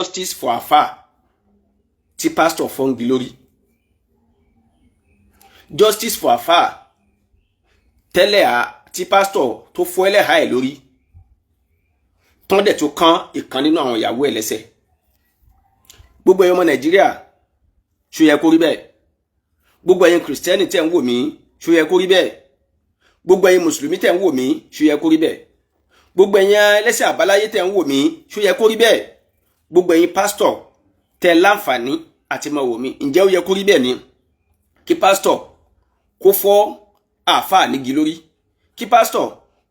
justice for àfà tí pastor fọ́ngi lórí, justice for àfà tẹ́lẹ̀ tí pastor tó fọ́ ẹlẹ́hà ẹ̀ lórí tán dẹ̀ tó kán ìkan nínú àwọn ìyàwó ẹ̀ lẹ́sẹ̀. Gbogbo ẹ̀yin ọmọ Nàìjíríà ṣó yẹ kó rí bẹ́ẹ̀? Gbogbo ẹ̀yin Kristẹni tẹ́ ń wò mí ṣó yẹ kó rí bẹ́ẹ̀? Gbogbo ẹ̀yin Mùsùlùmí tẹ́ ń wò mí ṣó yẹ kó rí bẹ́ẹ̀? Gbogbo ẹ̀yin ẹlẹ́sìn àbáláyé tẹ́ ń wò mí ṣó yẹ kó rí bẹ́ẹ̀? Gbogbo ẹ̀yin pásítọ̀ tẹ́ láǹfààní àti máa wò mí, ǹjẹ́ ó yẹ kó rí bẹ́ẹ̀ ni kí pásítọ̀ kó fọ́ àáfàá nígi lórí, kí pásítọ̀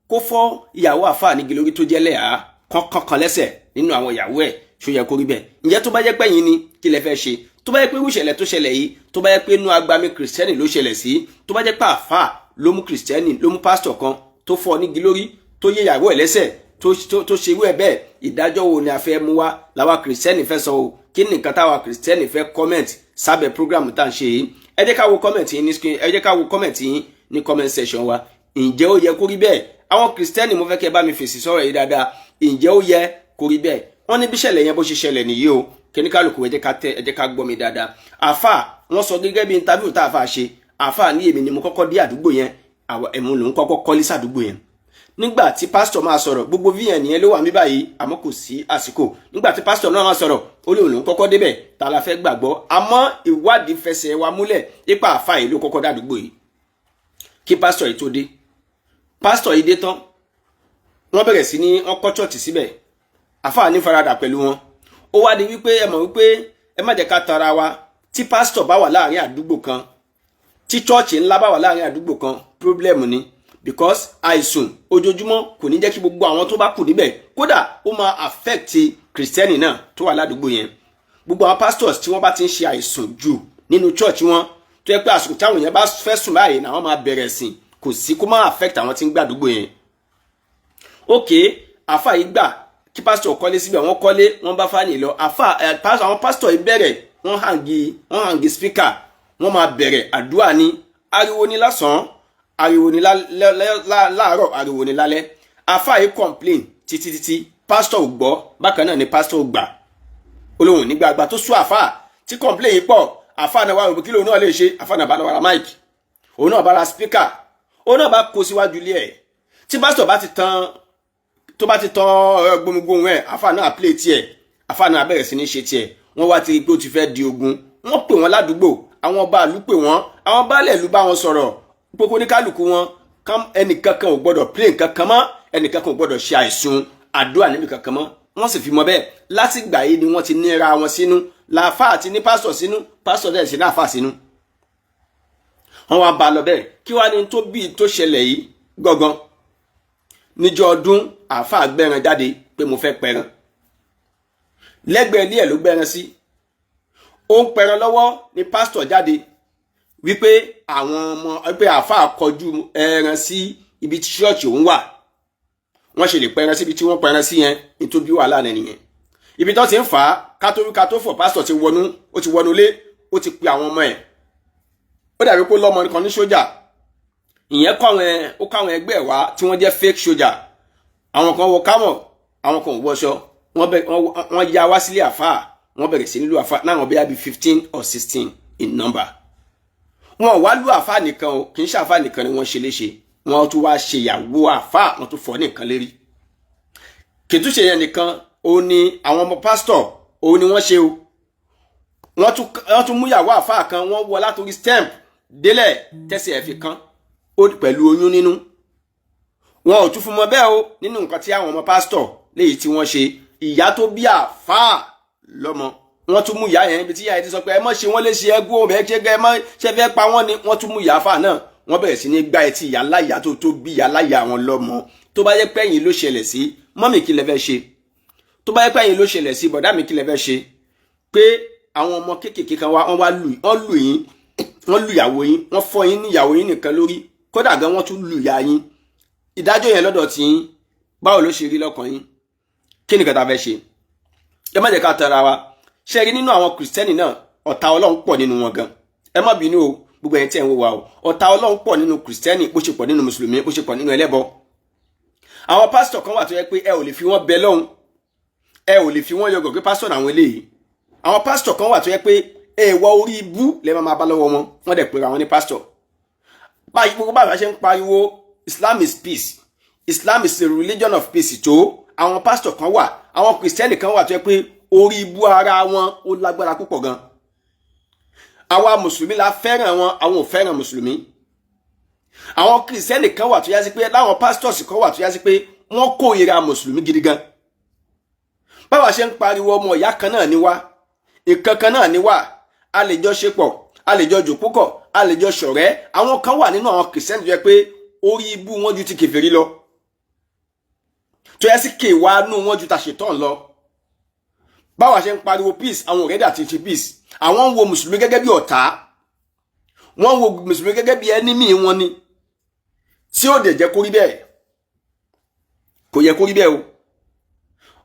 kó fọ́ ìyàwó àáfàá nígi lórí tó jẹ́ lẹ́yà kankan lẹ́sẹ̀ nínú àwọn ìyàwó ẹ̀, ṣó yẹ kó rí bẹ́ẹ̀? Ǹjẹ́ tó bá jẹ́ pé yín ni kí lẹ fẹ́ ṣe? Tó bá jẹ́ pé ìṣẹ̀lẹ̀ tó ṣẹlẹ̀ yìí, tó bá jẹ́ pé inú agbami kìrìsìtẹ́nì ló ṣẹlẹ̀ sí, tó bá jẹ́ pé àáfàá ló mú kìrìsìtẹ́nì ló mú pásítọ̀ kan tó fọ́ nígi lórí tó yẹ ìyàwó ẹ̀ lẹ́sẹ̀ tó ṣe irú ẹ̀ bẹ́ẹ̀, ìdájọ́ wo ni a fẹ́ mú wá làwa kìrìsìtẹ́nì fẹ́ sọ o? Kí ni nǹkan táwa kìrìsìtẹ́nì fẹ́ comment sábẹ́ program tá à ń ṣe yìí? Ẹ jẹ́ ká wo comment yín ní screen, ẹ jẹ́ ká wo comment yín ní comment section wa. Ǹjẹ́ ó yẹ kó rí bẹ́ẹ̀? Àwọn kìrìsìtẹ́nì mo fẹ́ kẹ́ bá mi fèsì sọ̀rọ̀ yìí dáadáa. Ǹjẹ́ ó yẹ kó rí bẹ́ẹ̀? Wọ́n ní bí ṣẹlẹ̀ yẹn bó ṣe ṣẹlẹ̀ nìyí o, kẹ́níkàlùkù ẹ jẹ́ ká gbọ́ mi dáadáa. Àáfàá wọ́n sọ gẹ́gẹ́ bí interview tá àáfàá ṣe, àáfàá ní èmi ni mo kọ́kọ́ dé àdúgbò yẹn, ẹ̀mú lòún kọ́kọ́ kọ́lé sàdúgbò yẹn. Nígbà tí pásítọ̀ máa sọ̀rọ̀, gbogbo vn yẹn ló wà mí báyìí, àmọ́ kò sí àsìkò. Nígbà tí pásítọ̀ náà máa sọ̀rọ̀, ó lóun lòún kọ́kọ́ débẹ̀, ta la fẹ́ gbàgbọ́? Àmọ́ ìwádìí fẹsẹ̀ wa múlẹ̀ ipa àáfàá yìí ló kọ́kọ́ dàdúgbò yìí kí pásítọ̀ yìí tó dé. Pásítọ̀ yìí dé tán, wọ́n bẹ̀rẹ̀ sí ní wọ́n kọ́ chọ́ọ̀tì síbẹ̀, àáfàá ní faradà pẹ̀lú wọn. Ó wá di wípé ẹ mọ̀ wípé ẹ má jẹ́ ká tara wa, tí pásítọ̀ bá wà láàrin àdúgbò kan, tí chọ́ọ̀chì ńlá bá wà láàrin àdúgbò kan, problem ni, because àìsùn ojoojúmọ́ kò ní jẹ́ kí gbogbo àwọn tó bá kù níbẹ̀, kódà ó máa affect kìrìsìtẹ́nì náà tó wà ládùúgbò yẹn. Gbogbo àwọn pastors tí wọ́n bá ti ń ṣe àìsùn jù nínú church wọn, tó yẹ pé àsìkò táwọn èèyàn bá fẹ́ sùn báyìí náà wọ́n máa bẹ̀rẹ̀ sìn, kò sí kó máa affect àwọn tí ń gbàdúgbò yẹn. Ok, àfáà yìí gbà kí pastor kọ́lé síbẹ̀, wọ́n kọ́lé, wọ́n bá fáàní lọ. Àwọn pastor yìí bẹ̀rẹ̀, wọ́n hàngi speaker, wọ́n máa bẹ̀rẹ̀ àdúrà ní, ariwo ní lásán, ariwo ní láàárọ̀, ariwo ní lálẹ́. Àfáà yìí complain títí pastor ò gbọ́, bákan náà ni pastor ò gbà. Olóhùn nígbàgbà tó sú àfáà tí complain yìí pọ̀, àfáà náà wà rò kí lóun náà lè ṣe, àfáà náà bá lọ ra mic, òun náà bá ra speaker, òun náà bá kó síwájú ilé ẹ̀. Tí pastor bá ti tan gbohùngbohùn ẹ̀, àfáà náà play tiẹ̀, àfáà náà bẹ̀rẹ̀ sí ní ṣe tiẹ̀. Wọ́n wá ti rí pé ó ti fẹ́ di ogun, wọ́n pè wọ́n ládùúgbò, àwọn ọba ìlú pè wọ́n, àwọn baálẹ̀ ìlú bá wọn sọ̀rọ̀, gbogbo oníkálùkù wọn, ẹnìkankan ò gbọ́dọ̀ play nǹkankan mọ́, ẹnìkankan ò gbọ́dọ̀ ṣe àìsùn àdúrà níbi kankan mọ́. Wọ́n sì fi mọ́ bẹ́ẹ̀. Láti ìgbà yìí ni wọ́n ti níra wọn sínú, láàfáà àti ní pásítọ̀ sínú, pásítọ̀ dẹ̀ sí ní àfáà sínú. Wọ́n wá bá lọ bẹ́ẹ̀. Kí wá ní tó bí tó ṣẹlẹ̀ yìí gangan? Níjọ́ ọdún àfáà gbẹran jáde pé mo fẹ́ pẹran. Lẹ́gbẹ̀ẹ́ ilé ẹ̀ ló gbẹran sí. Ó ń pẹran lọ́wọ́ ni pásítọ̀ jáde wípé pé àfáà kọjú ẹran sí ibi tí ṣọ́ọ̀ṣì òun wà. Wọ́n ṣe lè pẹran síbi tí wọ́n pẹran sí yẹn nítorí wàhálà nìyẹn. Ibi tó ti ń fà á ká tó fọ̀ pásítọ̀ ti wọnú ilé, ó ti pe àwọn ọmọ ẹ̀. Ó dàbí pé lọ́mọ kan ní sójà. Ìyẹn ó káwọn ẹgbẹ́ wá tí wọ́n jẹ́ fake sójà. Àwọn kan wọ kámọ̀, àwọn kan wọṣọ. Wọ́n ya wá sílé àfáà, wọ́n bẹ̀rẹ̀ sí nílùú àfáà náà, wọ́n bí i 15 or 16 in number. Wọ́n wá lù àfáà nìkan o, kì í ṣe àfáà nìkan ni wọ́n ṣe léṣe. Wọ́n tún wá ṣe ìyàwó àfáà, wọ́n tún fọ́ nìkan lérí. Kìtúṣe yẹn nìkan òun ni àwọn ọmọ pásítọ̀ òun ni wọ́n ṣe o. Wọ́n tún mú ìyàwó àfáà kan, wọ́n wọ látòrí stamp délẹ̀ tẹ́sí ẹ̀ fi kan pẹ̀lú oyún nínú. Wọn ò tún fún mọ́ bẹ́ẹ̀ o nínú nǹkan tí àwọn ọmọ pásítọ̀ léyìí tí wọ́n ṣe. Ìyá tó bí àfáà lọ́mọ, wọ́n tún mú ìyá yẹn níbi tí ìyá yẹn ti sọ pé ẹ mọ́ ṣe wọ́n lè ṣe ẹgbó ọbẹ̀ ṣe fẹ́ pa wọ́n ni. Wọ́n tún mú ìyá àfáà náà, wọ́n bẹ̀rẹ̀ sí ní gbá etí ìyá láyà tó bí ìyá láyà wọn lọ́mọ. Tó bá yẹ pé ẹ̀yin ló ṣẹlẹ̀ sí, mọ́mì kí lẹ fẹ́ ṣe? Tó bá yẹ pé ẹ̀yin ló ṣẹlẹ̀ sí, bọ̀dá mi kí lẹ fẹ́ ṣe? Pé àwọn ọmọ kéékèèké kan wá, wọ́n lù yín, wọ́n lù ìyàwó yín, wọ́n fọ́ yín ní ìyàwó yín nìkan lórí, kódà gan wọ́n tún lù ìyá yín. Ìdájọ́ yẹn lọ́dọ̀ tí yín, báwo ló ṣe rí lọ́kàn yín? Kí ni kẹta fẹ́ ṣe? Ẹ má jẹ́ ká tara wa. Ṣé rí nínú àwọn kìrìsìtẹ́nì náà, ọ̀tá Ọlọ́run pọ̀ nínú wọn gan. Ẹ má bínú o, gbogbo ẹ̀yin tí ẹ̀ ń wò wá o. Ọ̀tá Ọlọ́run pọ̀ nínú kìrìsìtẹ́nì, bó ṣe pọ̀ nínú mùsùlùmí, bó ṣe pọ̀ nínú ẹlẹ́bọ. Àwọn pásítọ̀ kan wà tó yẹ pé ẹ ò lè fi wọ́n bẹ lọ́hùn. ẹ ò lè fi wọ́n yọgọ̀ pé pásítọ̀ làwọn eléyìí. Àwọn pásítọ̀ kan wà tó yẹ pé èèwọ̀ orí ibú lè máa bá lọ́wọ́ wọn, wọ́n dẹ̀ pera wọn ní pásítọ̀. Báyìí gbogbo báyìí ṣe ń pariwo Islam is peace, Islam is a religion of peace tó àwọn pásítọ̀ kan wà, àwọn kìrìsìtẹ́nì kan wà tó yẹ pé orí ibú ara wọn ó lágbára púpọ̀ gan. Àwa mùsùlùmí la fẹ́ràn wọn, àwọn ò fẹ́ràn mùsùlùmí. Àwọn kìrìsìtẹ́nì kan wà tó yá sí pé láwọn pastors kan wà tó yá sí pé wọ́n kórìíra mùsùlùmí gidi gan. Báwa ṣe ń pariwo ọmọ ìyá kan náà ni wá, ìkan kan náà ni wá, a lè jọ ṣe pọ̀, a lè jọ jòkúkọ̀, a lè jọ ṣọ̀rẹ́. Àwọn kan wà nínú àwọn kìrìsìtẹ́nì tó yẹ pé orí ibú wọn ju ti kèfèrí lọ, tó yẹ sí kéwàá nú wọn ju ta ṣetán lọ. Báwa ṣe ń pariwo peace, àwọn ọ̀rẹ́dà àti ṣe peace, àwọn ń wo mùsùlùmí gẹ́gẹ́ bí ọ̀tá, wọ́n wo mùsùlùmí gẹ́gẹ́ bí enemy wọn ni, tí ó dẹ̀ jẹ́ kó rí bẹ́ẹ̀, kò yẹ kó rí bẹ́ẹ̀ o.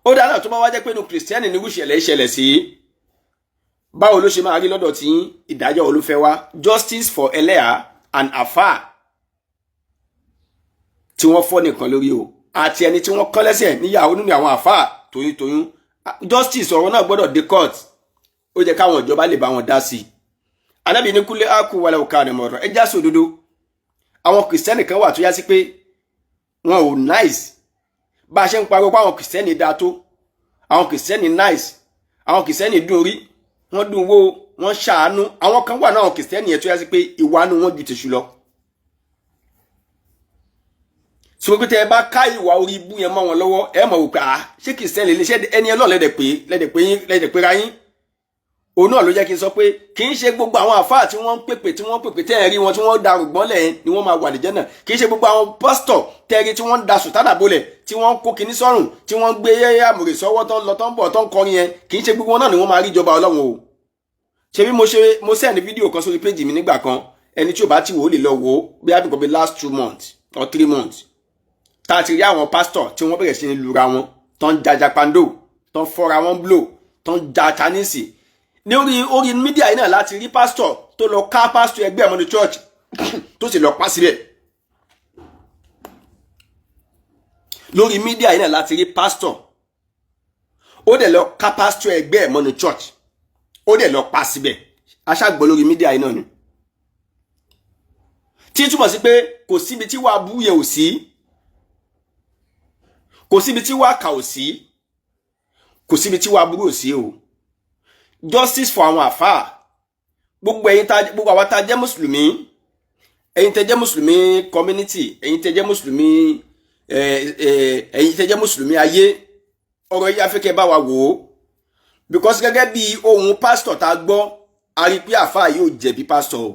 Ó dáa náà tó bá wá jẹ́ pé inú kìrìsìtẹ́nì ní ìṣẹ̀lẹ̀ sí, báwo ló ṣe máa rí lọ́dọ̀ tí ìdájọ́ olúfẹ́ wá justice for ẹlẹ́à and àfà tí wọ́n fọ́ nìkan lórí o, àti ẹni tí wọ́n kán lẹ́sẹ̀ níyàwó nínú àwọn àfà toyúntoyún. Justice ọ̀rọ̀ náà gbọ́dọ̀ dé court, ó jẹ́ káwọn ìjọba lè bá wọn dá sí. Ànábì ní kúlẹ̀ ákú wàlẹ̀ òkà àdìmọ̀rọ̀ ẹ já sí òdodo. Àwọn kìrìsìtẹ́nì kan wà tó yá sí pé wọn ò nice bá a ṣe ń pariwo pé àwọn kìrìsìtẹ́nì dáa tó, àwọn kìrìsìtẹ́nì nice, àwọn kìrìsìtẹ́nì dùn rí, wọ́n dùn wò, wọ́n ṣàánú. Àwọn kan wà náà àwọn kìrìsìtẹ́nì yẹn tó yá sí pé ìwà nu wọn ju tèṣù lọ. So pé tẹ́ ẹ bá ká ìwà orí ibú yẹn mọ́ wọn lọ́wọ́, ẹ mọ̀ wò pé ṣé kìrìsìtẹ́nì lè ṣe ẹni ẹ lọ́ọ̀ lẹ́dẹ̀ pé ra yín. Òun náà ló jẹ́ kí n sọ pé kì í ṣe gbogbo àwọn àfáà tí wọ́n ń pèpè tẹ́ ẹ rí wọn tí wọ́n darùgbọ́n lẹ̀ ni wọ́n máa wà lè jẹ́nà. Kì í ṣe gbogbo àwọn pásítọ̀ tẹ́rí tí wọ́n ń da sùtánà bolẹ̀, tí wọ́n ń kó kinní sọ́rùn, tí wọ́n ń gbé àmùrè sọ́wọ́ tán lọ tán bọ̀ tán kọrin yẹn, kì í ṣe gbogbo wọn náà ni wọ́n máa rí ìjọba Ọlọ́run o. Ṣé bí mo send fídíò kan sórí péjì mi nígbà kan, ẹni tí ò bá ti wò ó lè lọ wò ó bí i àbíkọ́ bí last 2 months or 3 months. Tá a ti rí àwọn pásítọ̀ tí wọ́n bẹ̀rẹ̀ sí ní lura wọn, tán jaja pando, tán fọ́ra wọn blow, tán ja chanisi. Ní orí mídíà yìí náà láti rí pásítọ̀ tó lọ ká pásítọ̀ ẹgbẹ́ ọmọ ní church tó sì lọ pa síbẹ̀. Lórí mídíà yìí náà láti rí pásítọ̀ ó dẹ̀ lọ ká pásítọ̀ ẹgbẹ́ ọmọ ní church ó dẹ̀ lọ pa síbẹ̀. Aṣágbọ́ lórí mídíà yìí náà ni. Tí túmọ̀ sí pé kò síbi tí wàá bú yẹn ò sí, kò síbi tí wàá kà ò sí, kò síbi tí wàá burú ò sí o. Justice for àwọn àfáà, gbogbo àwa tá jẹ́ mùsùlùmí, ẹ̀yin tẹ́ jẹ́ mùsùlùmí community, ẹ̀yin tẹ́ jẹ́ mùsùlùmí ẹ̀yin tẹ́ jẹ́ mùsùlùmí ayé, ọ̀rọ̀ yìí afẹ́kẹ́ bá wa wò ó, because gẹ́gẹ́ bí ohun pastor tá gbọ́, a rí pé àfáà yóò jẹ̀bi pastor o.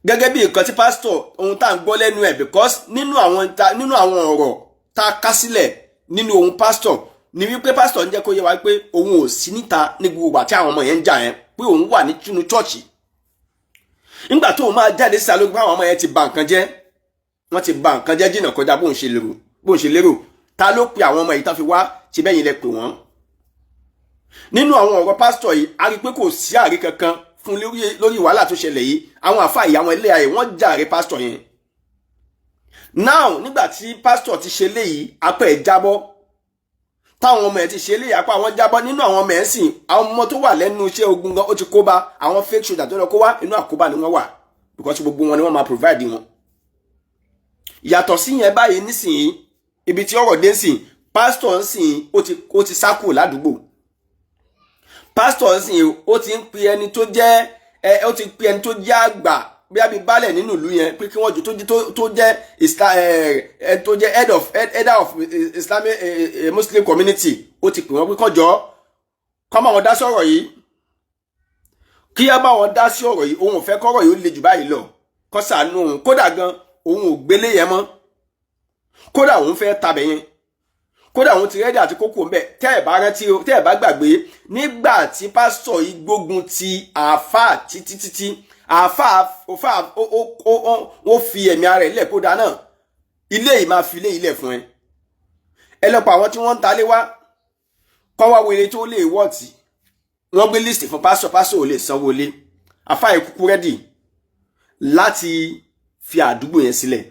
Gẹ́gẹ́ bí nǹkan tí pastor ohun tá ń gbọ́ lẹ́nu ẹ̀, because nínú àwọn ọ̀rọ̀ tá ká sílẹ̀ nínú ohun pastor ni wípé pastor ń jẹ́ kó yé wa pé òun ò sí níta ní gbogbo àti àwọn ọmọ yẹn ń jà yẹn, pé òun wà nínú chọ́ọ̀chì. Nígbà tó máa jáde sí alógbó àwọn ọmọ yẹn ti bà nǹkan jẹ́, wọ́n ti bà nǹkan jẹ́ jìnnà kọjá bóun ṣe lérò. Ta ló pe àwọn ọmọ yìí tán fi wá ti bẹ́yìn lẹ pè wọ́n. Nínú àwọn ọ̀rọ̀ pastor yìí a rí pé kò sí àrí kankan fún lórí wàhálà tó ṣẹlẹ̀ yìí. Àwọn àfáà ìyá wọn ilé ayé wọ́n jàre pastor yẹn. Now nígbà tí pastor ti ṣe léyìí apẹ́ ẹ̀ jábọ́, táwọn ọmọ ẹ̀ ti ṣe léyìí apá àwọn jábọ́. Nínú àwọn ọmọ ẹ̀ sìn àwọn ọmọ tó wà lẹ́nu iṣẹ́ ogun gan ó ti kó bá àwọn fake soldier tó lọ kó wá inú àkóbá ni wọ́n wà, because gbogbo wọn ni wọ́n máa provide wọn. Yàtọ̀ sí yẹn báyìí nísìnyí ibi tí ọ̀rọ̀ dé sìn, pastor ń sìn ó ti sá kúrò ládùúgbò. Pastor ń sìn ó ti ń pe ẹni tó jẹ́ àgbà bí a bí baálẹ̀ nínú ìlú yẹn pé kí wọ́n jù tó jẹ́ head of Islamic Muslim community, ó ti pè wọ́n pé kọjọ́ kọ́ máa wọn dá sí ọ̀rọ̀ yìí, kí á bá wọn dá sí ọ̀rọ̀ yìí. Òun ò fẹ́ kọ́rọ̀ yìí ó le jù báyìí lọ, kọ́ sàánú òun. Kódà gan òun ò gbélé yẹn mọ́, kódà òun fẹ́ tabẹ̀ yẹn, kódà òun ti rẹ́dí àti kókó ń bẹ̀. Tẹ́ ẹ̀ bá rántí, tẹ́ ẹ̀ bá gbàgbé, nígbà tí pásítọ̀ yìí gbógun ti àáfàá títí àáfàá ó fi ẹ̀mí ara ẹ̀ lẹ̀ kó dáná ilé yìí máa fi ilé ilẹ̀ fún ẹ. Ẹ lọ́pọ̀ àwọn tí wọ́n ń talé wá kọ́ wá wele tó lè wọ́ọ̀tì, wọ́n gbé list fún pásítọ̀ ò lè sanwó lé. Àáfàá yìí kúkú rẹ́dì láti fi àdúgbò yẹn sílẹ̀.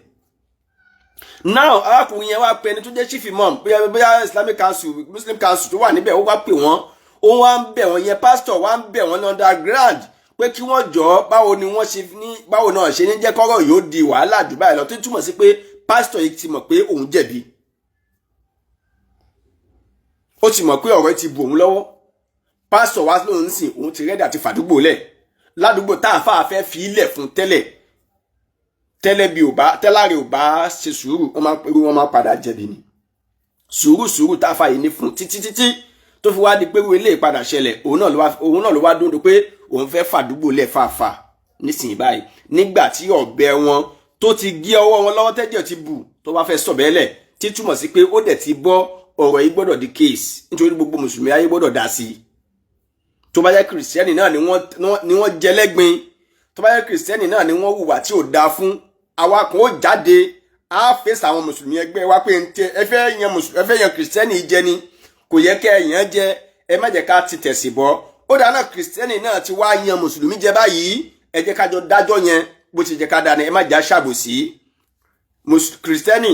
now arákùnrin yẹn wá pe ẹni tó jẹ́ chief imam bóyá Islamic Council Muslim Council tó wà níbẹ̀ ó wá pè wọ́n ó wá ń bẹ̀ wọ́n yẹn pastor wá ń bẹ̀ wọ́n ní underground pé kí wọ́n jọ báwo náà ṣe ní jẹ́ kọ́rọ̀ yóò di wàhálà jù báyìí lọ tó túmọ̀ sí pé pastor yìí ti mọ̀ pé òun jẹ̀bi ó ti mọ̀ pé ọ̀rọ̀ ti bù òun lọ́wọ́ pastor wá lóun ń sìn òun ti rẹ́dí àti fàdúgbò lẹ̀ ládùúgbò tá a fà fẹ́ fi ilẹ̀ fún tẹ́lẹ̀ bí tẹ́láre ò bá ṣe sùúrù wọ́n máa padà jẹ̀bi ni sùúrù tá a fà yìí ní fún títí tó fi wá di pé ilé ìpadà ṣẹlẹ̀ òun náà ló wá dúndùn pé òun fẹ́ fàdúgbò lẹ̀ fàáfà nísìnyí báyìí nígbà tí ọ̀bẹ wọn tó ti gé ọwọ́ wọn lọ́wọ́ tẹ́jẹ̀ ti bù tó wá fẹ́ sọ̀bẹ́lẹ̀ tí túmọ̀ sí pé ó dẹ̀ ti bọ́ ọ̀rọ̀ yìí gbọ́dọ̀ di case nítorí gbogbo mùsùlùmí ayé gbọ́dọ̀ dá sí i tó bá jẹ́ kìrìsìtẹ́nì náà ni wọ́n jẹ lẹ́gbin tó bá jẹ́ kìrìsìtẹ́nì náà ni wọ́n hùwà tí ò dáa fún àwa kan ó jáde á fèsì àwọn mùsùlùmí ẹgbẹ́ wa pé ẹ fẹ́ yan kìrìsìtẹ́nì jẹ ni kò yẹ kẹ́ ẹ̀yàn jẹ ẹ má jẹ́ ká ti tẹ̀sí bọ́ ó dáná kìrìsìtẹ́nì náà ti wá yan mùsùlùmí jẹ báyìí ẹ jẹ́ ká jọ dájọ́ yẹn bó ti jẹ́ ká dáná ẹ má jà ṣàbòsí kìrìsìtẹ́nì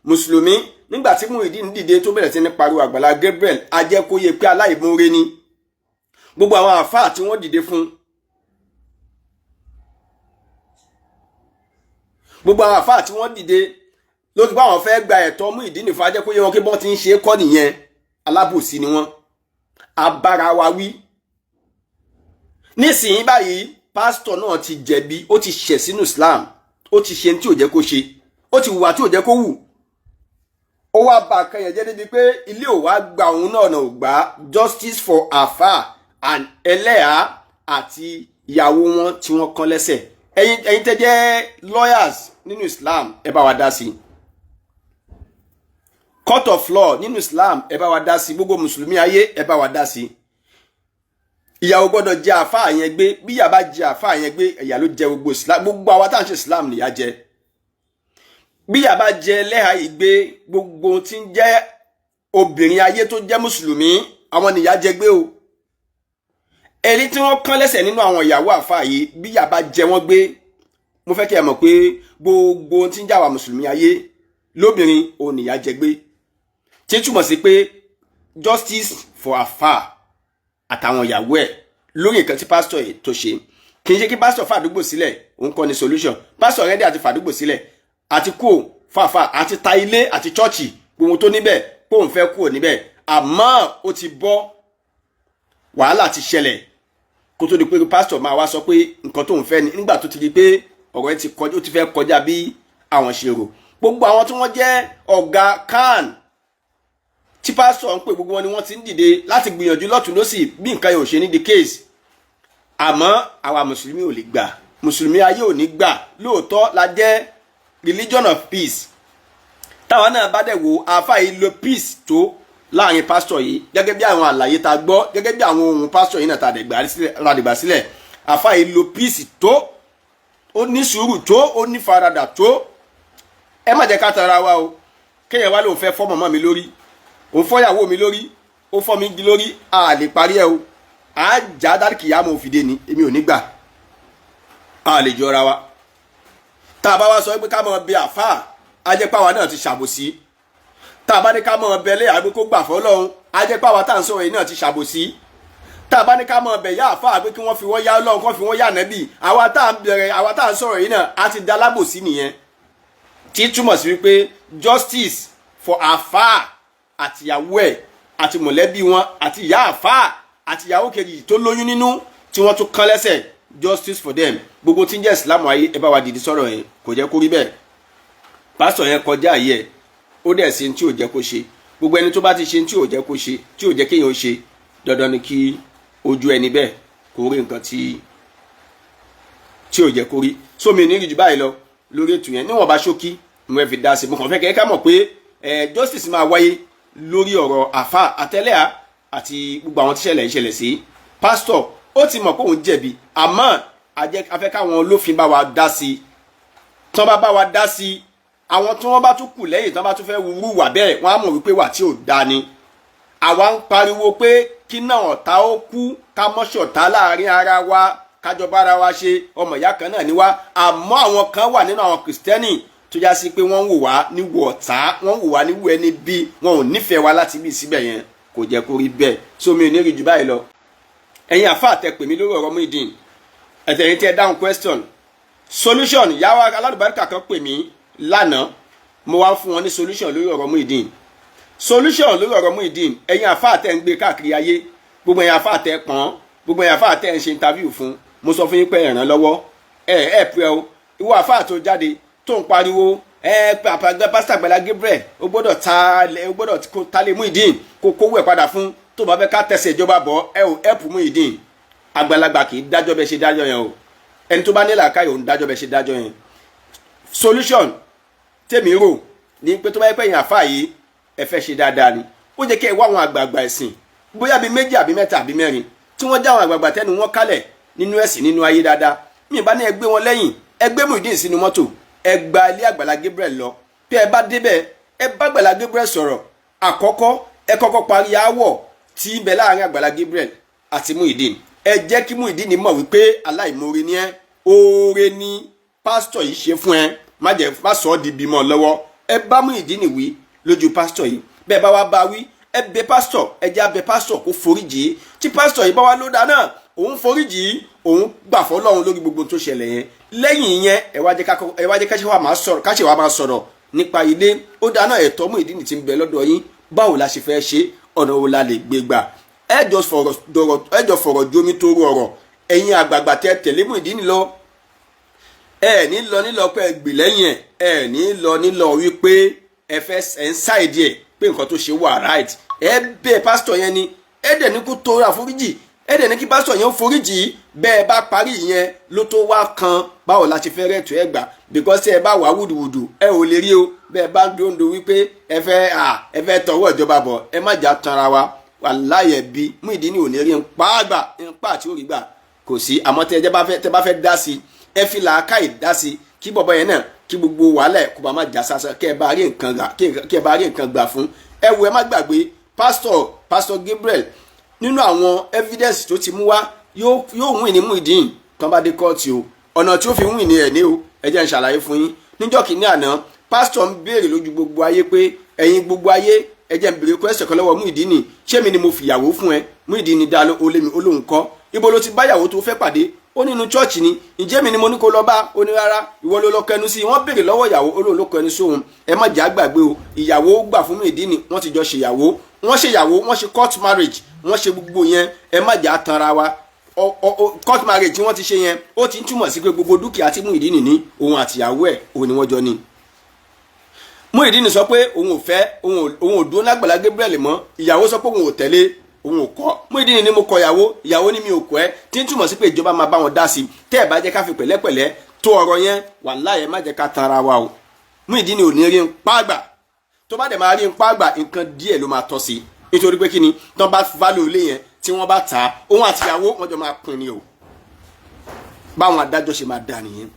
mùsùlùmí nígbà tí Muyideen dìde tó bẹ̀rẹ̀ sí ní pariwo Àgbàlá Gabriel a jẹ́ kó yẹ pé aláìmoore ni gbogbo àwọn àfáà tí wọ́n dìde fún gbogbo àwọn àfáà tí wọ́n dìde lórí báwọn fẹ́ gba ẹ̀tọ́ Muyideen fún ajẹ́ kó yẹ wọn kí bọ́n ti ń ṣe kọ́ nìyẹn alábòsí ni wọ́n abára wa wí nísìnyí báyìí pásítọ̀ náà ti jẹ̀bi ó ti ṣẹ̀ sínú Islam ó ti ṣe tí ò jẹ́ kó ṣe ó ti hùwà tí ò jẹ́ kó wù ó wá bá akẹyàn jẹ́ débi pé ilé ò wá gba òun náà ò gbà justice for àfáà and ẹlẹ́yà àti ìyàwó wọn tí wọ́n kán lẹ́sẹ̀ ẹ̀yin tẹ́ jẹ́ lawyers nínú Islam ẹ bá wa dá sí court of law nínú Islam ẹ bá wa dá sí gbogbo mùsùlùmí ayé ẹ bá wa dá sí ìyàwó gbọ́dọ̀ jẹ àfáà yẹn gbé bí ìyà bá jẹ àfáà yẹn gbé ìyà ló jẹ gbogbo àwa tá à ń ṣe Islam nìyà jẹ bí ìyà bá jẹ ẹlẹ́hà ìgbé gbogbo tí ń jẹ́ obìnrin ayé tó jẹ́ mùsùlùmí àwọn nìyà jẹ gbé o ẹni tí wọ́n kán lẹ́sẹ̀ nínú àwọn ìyàwó àfáà yìí bí ìyà bá jẹ wọ́n gbé mo fẹ́ kí ẹ mọ̀ pé gbogbo tí ń jáwa mùsùlùmí ayé lóbìnrin ò nìyà jẹ gbé tí túmọ̀ sí pé justice for àfáà àtàwọn ìyàwó ẹ̀ lórí nǹkan tí pásítọ̀ yìí tó ṣe kì í ṣe kí pásítọ̀ fàdúgbò sílẹ̀ òun kọ́ ni solution pásítọ̀ rẹ́dí àti fàdúgbò sílẹ̀ àti kú fàfà àti ta ilé àti chọ́ọ̀chì gbogbo tó níbẹ̀ pé òun fẹ́ kúrò níbẹ̀ àmọ́ ó ti bọ́ wàhálà ti ṣẹlẹ̀ kó tó di pé pásítọ̀ máa wá sọ pé nǹkan tóun fẹ́ ni nígbà tó ti di pé ọ̀rọ̀ ẹ̀ ó ti fẹ́ kọjá bí àwọn ṣe rò gbogbo àwọn tí wọ́n jẹ́ ọ̀gá kan tí pásítọ̀ ń pè gbogbo wọn ni wọ́n ti ń dìde láti gbìyànjú lọ́tún lọ́sì bí nǹkan yóò ṣe ní the case àmọ́ àwa mùsùlùmí ò lè gbà mùsùlùmí ayé ò ní gbà lóòótọ́ la jẹ́ religion of peace táwọn náà bá dẹ̀ wò àáfà yìí lo peace tó láàrin pásítọ̀ yìí gẹ́gẹ́ bí àwọn àlàyé ta gbọ́ gẹ́gẹ́ bí àwọn ohun pásítọ̀ yìí náà ta dẹ̀gbà sílẹ̀ àáfà yìí lo peace tó ó ní sùúrù tó ó ní faradà tó ẹ má jẹ́ ká tara wa o kéèyàn wá lóun fẹ́ fọ́ mọ̀mọ́ mi lórí òun fọ́yàwó mi lórí ó fọ́ mi gi lórí a lè parí ẹ o a já dárìkì yá mọ̀ òfìdé ni èmi ò ní gbà a lè jọra wa tá a bá wá sọ pé ká mọ̀ bí àfáà ajẹ́páwa náà ti ṣàbòsí tá a bá ní ká mọ̀ bẹ lé àgbẹ̀ kó gbà fọ́lọ́run ajẹ́páwa tá à ń sọ̀rọ̀ yìí náà ti ṣàbòsí tá a bá ní ká mọ̀ bẹ̀ yá àfáà pé kí wọ́n fi wọ́n yá Ọlọ́run kó fi wọ́n yá nẹ́bì àwa tá à ń sọ̀rọ̀ yìí náà a ti da lábòsí nìyẹn tí túmọ̀ sí wípé justice for àfáà àtìyàwó ẹ̀ àti mọ̀lẹ́bí wọn àti ìyá àfáà àti ìyàwó kejì tó lóyún nínú tí wọ́n tún kán lẹ́sẹ̀ justice for them gbogbo tí ń jẹ́ ìsìlámù ayé ẹ bá wa dìde sọ̀rọ̀ yẹn kò jẹ́ kó rí bẹ́ẹ̀ pásítọ̀ yẹn kọjá ayé ẹ̀ ó dẹ̀ ṣe tí ò jẹ́ kó ṣe gbogbo ẹni tó bá ti ṣe tí ò jẹ́ kó ṣe tí ò jẹ́ kéèyàn ó ṣe dandan ni kí ojú ẹni bẹ́ẹ̀ kó rí nǹkan tí ò jẹ́ kó rí sómi ní ìrìjù báyìí lọ lórí ètò yẹn níwọ̀n bá ṣókí mo fẹ́ fi dá sí mo kàn fẹ́ kẹ́ ká mọ̀ pé justice máa wáyé lórí ọ̀rọ̀ àfà àtẹlẹ́à àti gbogbo àwọn tíṣẹ̀lẹ̀ ìṣẹ̀lẹ̀ sí pásítọ̀ ó ti mọ̀ pé òun jẹ̀bi àmọ́ afẹ́ káwọn olófin bá wa dá sí tí wọ́n bá wa dá sí àwọn tí wọ́n bá tún kù lẹ́yìn tí wọ́n bá tún fẹ́ wúrú wà bẹ́ẹ̀ wọ́n á mọ̀ wípé wà tí ò dá ni àwa ń pariwo pé kí náà ọ̀tá ó kú ká mọ́ṣọ̀tá láàrin ara wa kájọba ara wa ṣe ọmọ ìyá kan náà ni wá àmọ́ àwọn kan wà nínú àwọn kìrìsìtẹ́nì tó já sí pé wọ́n ń wò wá níwò ọ̀tá, wọ́n ń wò wá níwò ẹni bí wọn ò nífẹ̀ẹ́ wa láti bí síbẹ̀ yẹn kò jẹ́ kó rí bẹ́ẹ̀. So mi ò ní rí jù báyìí lọ. Ẹ̀yin àfáà tẹ́ pè mí lórí ọ̀rọ̀ Muyideen, ẹ̀tẹ̀yìn tí ẹ dáhùn question solution. Ìyá wa alálùbáríkà kan pè mí lánàá, mo wá fún wọn ní solution lórí ọ̀rọ̀ Muyideen. Solution lórí ọ̀rọ̀ Muyideen, ẹ̀yin àfáà tẹ́ ń gbé káàkiri ayé, gbogbo ẹ̀yin àfáà tẹ́ pọ́n, gbogbo ẹ̀yin àfáà tẹ́ ń ṣe interview fún, mo sọ fún yín pé ẹ ràn lọ́wọ́, ẹ pẹ́ o. Ìwọ àfáà tó jáde tó ń pariwo pásítọ̀ Àgbàlá Gabriel ó gbọ́dọ̀ ta lé Muyideen kó kówó ẹ̀ padà fún, tó bá fẹ́ ká tẹ̀sẹ̀ ìjọba bọ̀ ẹ ò ẹ̀pù Muyideen. Àgbàlagbà kì í dájọ́ bẹ́ẹ̀ ṣe dájọ́ yẹn o, ẹni tó bá ní làákàyè òun dájọ́ bẹ́ẹ̀ ṣe dájọ́ yẹn. Solution tèmi rò ní pé tó bá yẹ pé ẹ̀yin àfáà yìí ẹ fẹ́ ṣe dáadáa ni, ó jẹ́ kí ẹ wá àwọn àgbààgbà ẹ̀sìn bóyá bíi 2 àbí 3 àbí 4 tí wọ́n já àwọn àgbààgbà tẹ́nu wọn kálẹ̀ nínú ẹ̀sìn nínú ayé dáadáa. Mi bá ní ẹ gbé wọn lẹ́yìn, ẹ gbé Muyideen sínú mọ́tò, ẹ gba ilé Àgbàlá Gabriel lọ. Bí ẹ bá débẹ̀ ẹ bá Àgbàlá Gabriel sọ̀rọ̀. Àkọ́kọ́ ẹ kọ́kọ́ parí aáwọ̀ tí ń bẹ láàrin Àgbàlá Gabriel àti Muyideen. Ẹ jẹ́ kí Muyideen mọ̀ wípé aláìmoore ni ẹ́, oore ni pásítọ̀ yìí ṣe fún ẹ, má sọ ọ́ di bímọ lọ́wọ́. Ẹ bá Muyideen wí lójú pásítọ̀ yìí. Bẹ́ẹ̀ bá wá bá wí, ẹ bẹ̀ pásítọ̀, ẹ jẹ́ abẹ pásítọ̀ kó foríjì. Tí pásítọ̀ yìí bá wá ló dáa náà, òun foríjì, òun gbà fọ́lọ́run lórí gbogbo tó ṣẹlẹ̀ yẹn. Lẹ́yìn yẹn ẹ wá jẹ́ káṣẹ wa máa sọ̀rọ̀ nípa ilé. Ó dáa náà ẹ̀tọ́ Muyideen tí ń bẹ lọ́dọ̀ yín, báwo la ṣe fẹ́ ṣe, ọ̀nà wo la lè gbé gbà. Ẹ jọ fọ̀rọ̀ jomi tó rú ọ̀rọ̀. Ẹ̀yin àgbààgbà tẹ́ tẹ̀lé Muyideen lọ, ẹ ní lọ nílọ pé ẹ gbè lẹ́yìn ẹ ní lọ nílọ wípé ẹ fẹ́ ń ṣáìdì ẹ pé nǹkan tó ṣe wà right. Ẹ bẹ̀ pásítọ̀ yẹn ni, ẹ dẹ̀ ní kó tọrọ àforíjì, ẹ dẹ̀ ní kí pásítọ̀ yẹn foríjì. Bẹ́ẹ̀ bá parí yẹn ló tó wá kan báwo la ṣe fẹ́ rẹ̀tù ẹ gbà, because ẹ bá wà wùdùwùdù ẹ ò lè rí o. Bẹ́ẹ̀ bá dòńdò wípé ẹ fẹ́ tọwọ́ ìjọba bọ̀, ẹ má jà tanra wa. Wàláhì bí Muyideen ò ní rí npa àti orí gbà kò sí. Àmọ́ tẹ́ bá fẹ́ dá sí, ẹ fi làákàyè dá sí, kí bọ̀bọ̀ yẹn náà kí gbogbo wàhálà ẹ̀ kó bá má jà sásán, kẹ́ ẹ bá rí nǹkan gbà fún. Ẹ wo ẹ má gbàgbé pásítọ̀ Gabriel nínú àwọn evidence tó ti mú wá yóò win ní Muyideen tán bá dé kóòtù o. Ọ̀nà tí ó fi win ní ẹ̀ ní o, ẹ jẹ́ n ṣàlàyé fún yín. Níjọ́ kìíní àná pásítọ̀ ń béèrè lójú gbogbo ayé pé ẹ̀yin gbogbo ayé ẹ jẹ́ n béèrè question kan lọ́wọ́ Muyideen, ṣé mi ni mo fìyàwó fún ẹ? Muyideen dá olóhùn kọ́. Ibo ló ti báyàwó tó fẹ́ pàdé? Ó nínú chọ́ọ̀chì ni. Ǹjẹ́ mi ni mo ní kó lọ bá? Ó ní rárá, ìwọ ló lọ kẹnu sí i. Wọ́n béèrè lọ́wọ́ ìyàwó, olóhùn ló kẹnu sóhun. Ẹ má jà gbàgbé o, ìyàwó gbà fún Muyideen, wọ́n ti jọ ṣèyàwó, wọ́n ṣe court marriage, wọ́n ṣe gbogbo yẹn. Ẹ má jà tanra wa. Court marriage tí wọ́n ti ṣe yẹn ó ti ń túmọ̀ sí pé gbogbo dúkìá tí Muyideen ní òun àtìyàwó ẹ̀ òun ni wọ́n jọ ní. Muyideen sọ pé òun ò dúró lágbàlá Gabriel mọ́, ìyàwó sọ pé òun ò tẹ̀lé, òun ò kọ́. Muyideen ni mo kọ ìyàwó ní mi ò kọ́ ẹ, tí ń túmọ̀ sí pé ìjọba máa bá wọn dá sí. Tẹ́ ẹ bá jẹ́ ká fi pẹ̀lẹ́pẹ̀lẹ́ tó ọ̀rọ̀ yẹn, wàláhì ẹ má jẹ́ ká tanra wa o. Muyideen ò ní rí ń pàgbà, tó bá dẹ̀ máa rí ń pàgbà nǹkan díẹ̀ ló máa tọ́ sí, nítorí pé kíni tán bá value ilé yẹn tí wọ́n bá tà á, òun àtìyàwó wọn jọ máa pín ni o. Báwọn adájọ́ ṣe máa dà nìyẹn.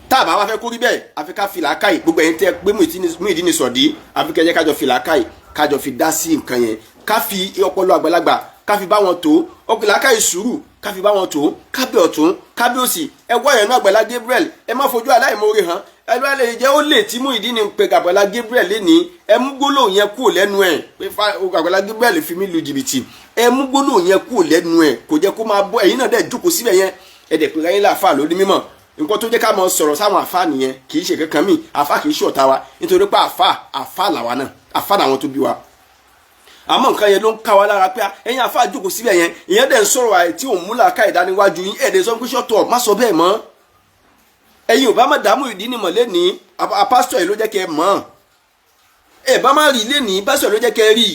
Tá a bá wá fẹ́ kó rí bẹ́ẹ̀, àfi ká fi làákàyè, gbogbo ẹ̀yin tẹ́ gbé Muyideen sọ̀dí, àfi kẹ́ jẹ́ kájọ fi làákàyè, kájọ fi dá sí nǹkan yẹn, ká fi ọpọlọ àgbàlagbà ká fi bá wọn tó, ọkùnrin làákàyè sùúrù ká fi bá wọn tó, kábí ọ̀tún kábí òsì. Ẹ wọ́ ẹ̀yàn náà Àgbàlá Gabriel, ẹ má fojú aláìmoore hàn. Ẹ lọ́ọ́ lè jẹ́ ó lè tí Muyideen ń pe Àgbàlá Gabriel lénìí, ẹ mú gbólóhùn yẹn kúrò lẹ́nu ẹ̀ pé Àgbàlá Gabriel fi mí lu jìbìtì. Ẹ mú gbólóhùn yẹn kúrò lẹ́nu ẹ̀, kò jẹ́ kó máa bọ́. Ẹ̀yin náà dẹ̀ jókòó síbẹ̀ yẹn, ẹ dẹ̀ pé ráyìn láàfáà lórí mímọ̀. Nǹkan tó jẹ́ ká mọ sọ̀rọ̀ sáwọn àfáà nìyẹn, kì í ṣe kankan míì. Àfáà kì í ṣe ọ̀tá wa, nítorí pé àfáà làwa náà, àfáà làwọn tó bí wa. Àmọ́ nǹkan yẹn ló ń ká wa lára pé ẹ̀yin àfáà jókòó síbẹ̀ yẹn, ìyẹn dẹ̀ ń sọ̀rọ̀ àì tí òun múlà ká ìdániwájú yín, ẹ̀ẹ́dẹ̀ sọ pé ṣọ́tọ̀ má sọ bẹ́ẹ̀ mọ́. Ẹ̀yin ò bá má dààmú Muyideen mọ̀ lẹ́nìí, pásítọ̀ yìí ló jẹ́ kẹ́ ẹ mọ̀. Ẹ bá má rí lẹ́nìí, pásítọ̀ ló jẹ́ kẹ́ ẹ rí.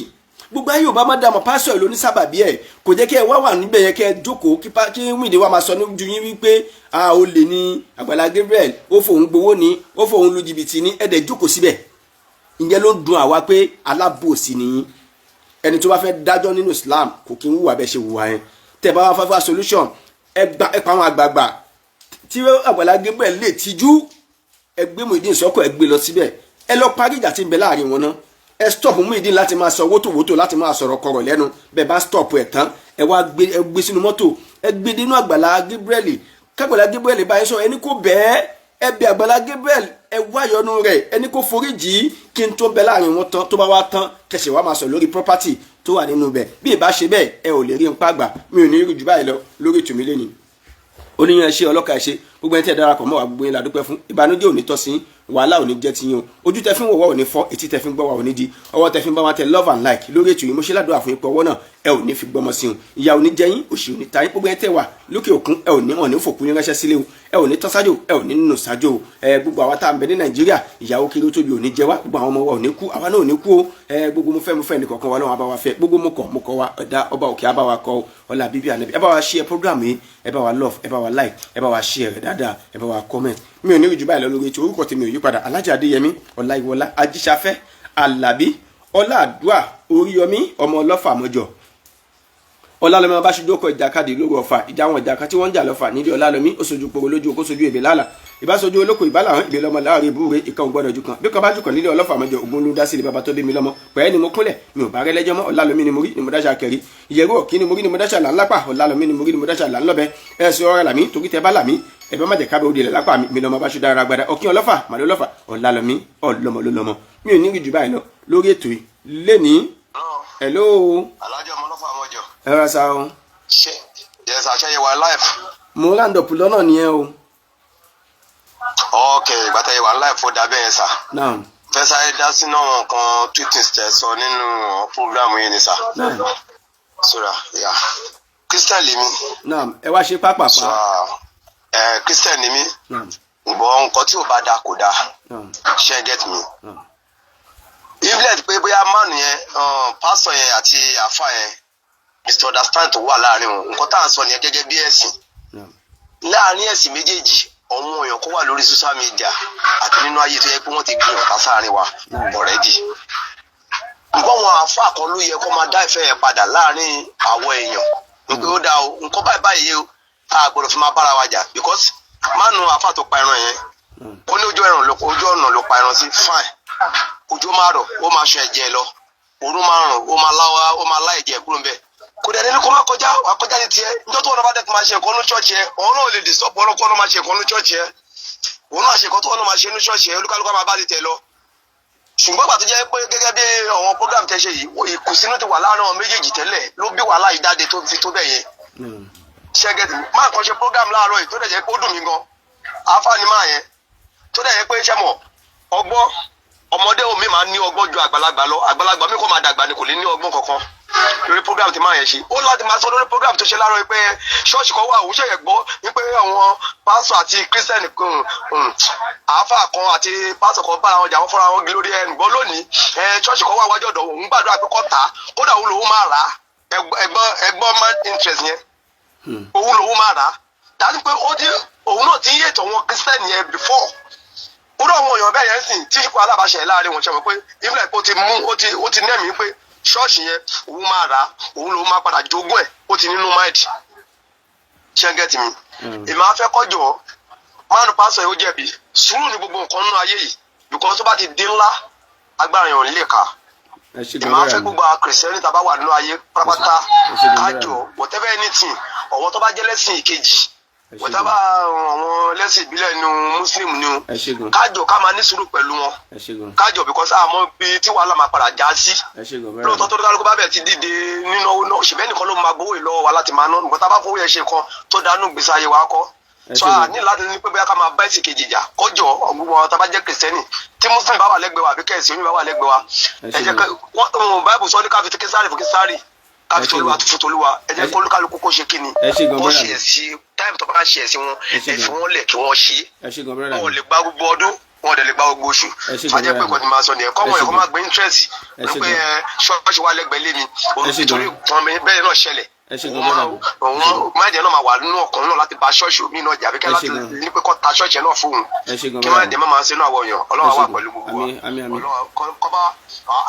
Gbogbo ayé ò bá má dààmú pásítọ̀ yìí ló ní sábàbí ẹ̀, kò jẹ́ kẹ́ ẹ wá wà níbẹ̀ yẹn kẹ́ ẹ jókòó kí Muyideen wá máa sọ níjú yín wípé ó lè ní Àgbàlá Gabriel, ó fòun gbowó ní, ó fòun lu jìbìtì ní, ẹ̀ẹ́dẹ̀ jókòó síbẹ̀. Ìyẹn ló dùn àwa pé alábòsí nìyí. Ẹni tó bá fẹ́ dájọ́ nínú Islam kò kí ń wùwà bẹ́ẹ̀ ṣe wùwà yẹn. Tẹ́ bá wá fáfá solution, ẹ pa àwọn àgbààgbà tí Àgbàlá Gabriel lè tijú, ẹ gbé Muyideen sọ́kọ̀, ẹ gbé lọ síbẹ̀, ẹ lọ parí ìjà tí ń bẹ láàrin wọn náà. Ẹ stop Muyideen láti máa sọ wótòwótò, láti máa sọ̀rọ̀ kọ̀rọ̀ lẹ́nu. Bẹ́ẹ̀ bá stop ẹ̀ tán, ẹ wá gbé sínú mọ́tò, ẹ gbé dínú Àgbàlá Gabriel. K'Àgbàlá Gabriel bá yín sọ, ẹni kò bẹ́ẹ̀, ẹ bẹ̀ Àgbàlá Gabriel, ẹ wáyọnú rẹ̀ ẹni kó foríjì kí n tó bẹ láàrin wọn tán tó bá wá tán kẹsì wá máa sọ lórí property tó wà nínú bẹ̀ bí ìbá ṣe bẹ́ẹ̀ ẹ ò lè rí nǹkan àgbà mi ò ní rí jù báyìí lọ lórí ètò mi lẹ́nìí oníyan ẹṣẹ ọlọ́ka ẹṣẹ gbogbo ẹni tí ẹ darapọ̀ mọ́ wa gbogbo yín la dúpẹ́ fún ìbànújẹ́ ò ní tọ́ sí wàhálà ò ní jẹ́ tiyín o ojú tẹ fi ń wò wá ò ní fọ́ etí tẹ fi ń gbọ́ wá ò ní di ọwọ́ tẹ fi ń bá wa tẹ love and like lórí ètò yìí mo ṣe ládùúrà fún ipò ọwọ́ náà ẹ ò ní fi gbọmọ sí o ìyà ò ní jẹ yín òṣì ò ní ta yín gbogbo ẹni tẹ wà lókè òkun ẹ ò ní wọn ní fòkú yín ránṣẹ́ sílé o ẹ ò ní tọ́ sájò ẹ ò ní nínú sájò o gbogbo àwa tá à ń bẹ ní Nàìjíríà ìyàwó kiri tóbi ò ní jẹ wá gbogbo àwọn ọmọ wa ò ní kú àwa náà ò ní kú o gbogbo mo fẹ́ nìkọ̀ọ̀kan wa náà wà bá wa fẹ́ gbogbo mo kọ̀ wa ọ̀dà ọba òkè á bá wa kọ́ ọ̀là bíbí ànábì ẹ bá wa share program yìí ẹ bá wa love ẹ bá wa like ẹ bá wa share rẹ̀ dáadáa ẹ bá wa comment mi ò ní ìjú báyìí lọ lórí ètò orúkọ tèmi ò yí padà Alhaji Adéyẹmí Ọláyíwọlá Ajíṣafẹ́ Alábí Ọláàdúà Oríyọmí ọmọ ọlọ́fà mọ́jọ Ọlálọ́mí ọba ṣojú ọkọ̀ ìjàkadì lóru Ọ̀fà ìjà àwọn ìjàkà tí wọ́n ń jà lọ́fà nílé Ọlálọ́mí ó sojú poro lójú okó sojú èbè lálà ìbásojú olóko ìbálà hàn ìbè lọ́mọ láàrin ìbúre ìkan ò gbọ́dọ̀ jù kan bí kan bá jù kan nílé Ọlọ́fà mọ́jọ ogun ló dá sí ilé bàbá tó bí mi lọ́mọ pẹ̀ẹ́ ni mo kúnlẹ̀ mi ò bá rẹ́ lẹ́jọ́ mọ́ Ọlálọ́mí ni mo rí ni mo dáṣà kẹrí ìyẹ̀rú ọ̀kí ni mo rí ni mo dáṣà là ńlápà Ọlálọ́mí ni mo rí ni mo dáṣà là ńlọ́bẹ ẹ̀sùn ọ̀rẹ́ làmí torí tẹ bá làmí ẹ̀bẹ̀ má jẹ́ kábẹ́ òde rẹ̀ lápá mi lọ́mọ bá ṣe dára gbada ọ̀kí Ọlọ́fà màdé Ọlọ́fà Ọlálọ́mí ọlọ́mọ ló lọ́mọ mi ò ní rí jù báyìí lọ lórí ètò yìí lénìí. Hello. Alhaji ọmọ Ọlọ́fà mọ́jọ. ẹ rà sá o. ṣe yes àṣẹyẹ wa live. mo land up lọ́nà nìyẹn o. ok ìgbàtà yẹ wa live ó dábẹ́ yẹn sà. naam. fẹ́ sáré dá sínú àwọn kan tweetings tẹ sọ nínú program yìí ni sà. naam. sora ya Christian lèmi. naam ẹ wá ṣe pápápá. so Christian lèmi. naam. ìbọn nǹkan tí ò bá dáa kò dáa. naam. ṣe get me. naam. evelyn pé bóyá mánu yẹn pásítọ̀ yẹn àti àfà yẹn mr understand tó wà láàrin wọn nǹkan tá à ń sọ nìyẹn gẹ́gẹ́ bí ẹ̀sìn naam. láàrin ẹ̀sìn méjèèjì àwọn èèyàn kó wà lórí social media àti nínú ayé tó yẹ pé wọ́n ti gbé ọ̀tá sáàrin wa already nǹkan wọn àfà kan ló yẹ kó máa dá ìfẹ́ yẹn padà láàrin àwọn èèyàn nípa ó dá o nǹkan báyìí báyìí o a gbọ́dọ̀ fi máa bára wa jà because mánu àfà tó pa ẹran yẹn ó ní ojú ọ̀nà ló pa ẹran sí fine ojú máa rọ̀ ó máa ṣọ ẹ̀jẹ̀ lọ òru máa rùn ó máa lá ẹ̀jẹ̀ kúrò ńbẹ̀ kò dẹ̀ nínú kó má kọjá wà kọjá ní tiẹ̀ níjọ́ tó wọn bá dẹ́kun máa ṣe nǹkan ní ṣọ́ọ̀ṣì ẹ̀ òun náà lè disturb wọn kó wọn máa ṣe nǹkan ní ṣọ́ọ̀ṣì ẹ̀ òun náà ṣe nǹkan tó wọn máa ṣe ní ṣọ́ọ̀ṣì ẹ̀ olúkálùkù máa bá ti tẹ̀ lọ. ṣùgbọ́n ìgbà tó jẹ́ pé gẹ́gẹ́ bí àwọn program tẹ́ ṣe yìí ìkùnsínú ti wà láàárín àwọn méjèèjì tẹ́lẹ̀ ló bí wàhálà ìdáde tó fi tó bẹ̀ yẹn. ṣẹ́gẹ̀tì máa kàn ṣe program láàárọ̀ yìí tó dẹ̀ jẹ́ pé ó dùn mí gan àáfàá ni máa yẹn tó dẹ̀ jẹ́ pé ṣẹ́mọ̀ ọgbọ́n ọmọdé omi máa ń ní ọgbọ́n ju àgbàlagbà lọ àgbàlagbà mi kò máa dàgbà ni kò lè ní ọgbọ́n kankan lórí program tí máa yẹn ṣe ó láti máa sọ lórí program tó ṣe láàárọ̀ pé ṣọ́ọ̀ṣì kan wà òun ṣẹ̀yẹ̀ gbọ́ wípé àwọn pásọ̀ àti kírísítẹ́nì àáfà kan àti pásọ̀ kan bára wọn jà wọ́n fọ́ra wọn gé lórí ẹnu gbọ́ lónìí ṣọ́ọ̀ṣì kan wà wájú ọ̀dọ̀ òun gbàdúrà pé kó tà á kódà òun lòun máa rà á ẹgbọ́n man interest yẹn òun lòun máa rà á dájú pé òun náà ti ń yètò wọn kírísítẹ́nì yẹn before kúrò àwọn èèyàn bẹ́ẹ̀ yẹn sìn tí ipò alábàáṣẹ láàrin wọn ṣe mọ̀ pé ìfúnlẹ̀ pé ó ti nẹ́mìí pé ṣọ́ọ̀ṣì yẹn òun máa rà á òun lòun máa padà jogún ẹ̀ ó ti nínú máìdì ṣẹ́gẹ́tì mi èmi á fẹ́ kọjọ́ mánu pásọ̀ yóò jẹ̀bi sùúrù ní gbogbo nǹkan nínú ayé yìí because tó bá ti dín ńlá agbára yẹn ò ní lè kà èmi á fẹ́ gbogbo kìrìsìtẹ́nì tá a bá wà nínú ayé pátápátá kájọ whatever anything ọ̀wọ́ tó bá jẹ́ lẹ́sìn ìkejì wọ́tábà àwọn lẹ́sìn ìbílẹ̀ nu muslim ni o kájọ ká máa ní sùúrù pẹ̀lú wọn kájọ because àmọ́ bí tí wàhálà máa padà já sí lóòótọ́ tó kálukú bá bẹ̀ ti dìde nínú owó náà ṣùgbọ́n nìkan ló máa gbowó ìlọ́wọ́ wa láti máa ná nǹkan tá a bá fowó yẹn ṣe kan tó dánú gbèsè ayé wa kọ́ so a ní láti ní pé bóyá ká máa bá ẹ̀sìn kejì jà kọjọ ọgbọ́n tá a bá jẹ́ kìrìsìtẹ́nì tí muslim bá wà lẹ́gbẹ̀ẹ́ wa àbí kẹ́sì omi bá wà lẹ́gbẹ̀ẹ́ wa ẹ jẹ́ báyìí sọ ní káfí kísárì fún kísárì káfí tolúwa fún tolúwa ẹ jẹ́ kólúkálukú kó ṣe kíni kó ṣe ẹ̀sìn táìmù tó bá ṣe ẹ̀sìn wọn ẹ fi wọn lẹ̀ kí wọ́n ṣe wọn ò lè gba gbogbo ọdún wọn ò dẹ̀ lè gba gbogbo oṣù fàjẹ́ pé kò ní máa sọ nìyẹn kọ́ wọn ẹ̀kọ́ máa gbé interest ní pé ṣọ́ọ̀ṣì wà lẹ́gbẹ̀ẹ́ lé mi nítorí wọn bẹ́ẹ̀ náà ṣẹlẹ̀ òun máìdì náà máa wà nínú ọkàn náà láti ba ṣọ́ọ̀ṣì omi náà jà bí kẹ́ láti ní pé kọ́ ta ṣọ́ọ̀ṣì náà fóun kí máìdì máa ṣe náà wọ̀nyàn ọlọ́wà wà pẹ̀lú gbogbo wa kọ́ba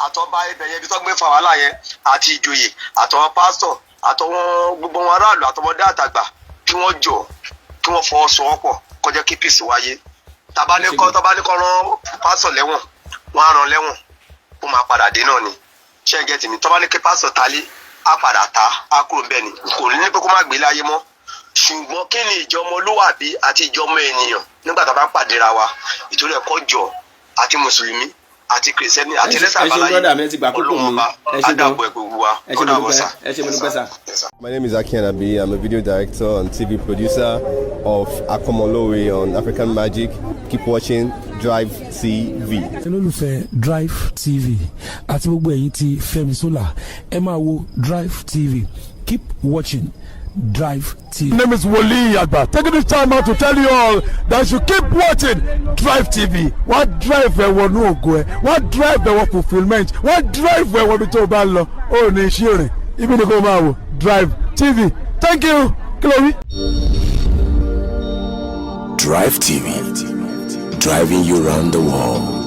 àtọ́ba ibẹ̀ yẹn bí tó gbé fa wàhálà yẹn àti ìjòyè àtọwọ́ pásítọ̀ àtọwọ́ gbogbo wọn aráàlú àtọmọdé àtàgbà kí wọ́n jọ kí wọ́n fọwọ́sowọ́pọ̀ kọjá kí peace wáyé tabanikọ́ rán pásítọ̀ lẹ́wọ̀n wọ́n á rán lẹ́wọ̀n ó máa padà dé náà ni ṣé ẹ gẹ́tì mi tabanikẹ́ pásítọ̀ talé á padà ta á kúrò bẹ́ẹ̀ ni kò ní pé kó má gbé láyé mọ́ ṣùgbọ́n kí ni ìjọmọlúwàbí àti ìjọmọ ènìyàn nígbà tá a bá pàdéra wa ìtorí ẹ̀kọ́ jọ àti mùsùlùmí àti kìrìsìtẹ́nì àti ẹlẹ́sìn àbáláyé Ọlọ́run ọba adàbọ̀ ẹ̀ gbogbo wa ó dàbọ̀ sà. My name is Aki Anabi. I'm a video director and TV producer of Akomolowe on African Magic. Keep watching Drive TV. olólùfẹ́ Drive TV àti gbogbo ẹ̀yin tí Fẹ́mi Sola ẹ máa wo Drive TV. Keep watching Drive TV. My name is Wole Agba. Taking this time out to tell you all that you keep watching Drive TV. What drive ẹ̀wọ̀ ní ògo ẹ̀? What drive ẹ̀wọ̀ fulfilment? What drive ẹ̀wọ̀ bí tó bá lọ? Ó ní iṣẹ́ rẹ̀. Ibi ni kò máa wò Drive TV. Thank you. Chloe. Drive TV, driving you around the world.